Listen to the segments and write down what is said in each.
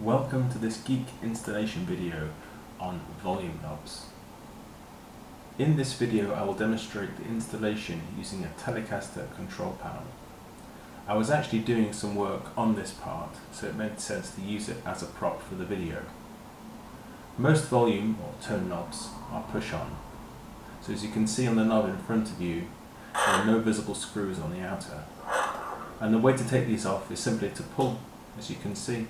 Welcome to this Guique installation video on volume knobs. In this video I will demonstrate the installation using a Telecaster control panel. I was actually doing some work on this part, so it made sense to use it as a prop for the video. Most volume or tone knobs are push-on, so as you can see on the knob in front of you, there are no visible screws on the outer. And the way to take these off is simply to pull, as you can see.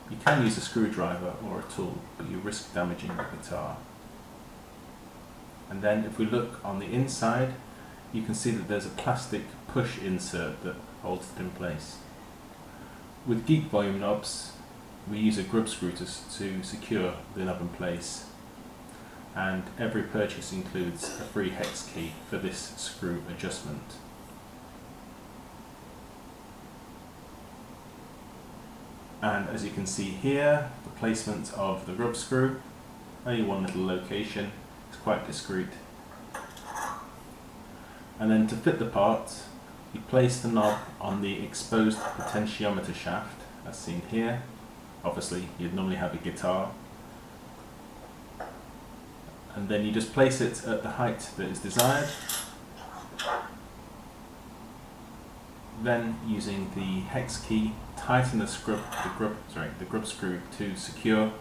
You can use a screwdriver or a tool, but you risk damaging the guitar. And then if we look on the inside, you can see that there's a plastic push insert that holds it in place. With Guique volume knobs, we use a grub screw to secure the knob in place. And every purchase includes a free hex key for this screw adjustment. And as you can see here, the placement of the grub screw, only one little location, it's quite discreet. And then to fit the part, you place the knob on the exposed potentiometer shaft, as seen here. Obviously, you'd normally have a guitar. And then you just place it at the height that is desired. Then, using the hex key, tighten the grub screw to secure,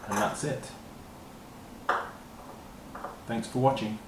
and that's it. Thanks for watching.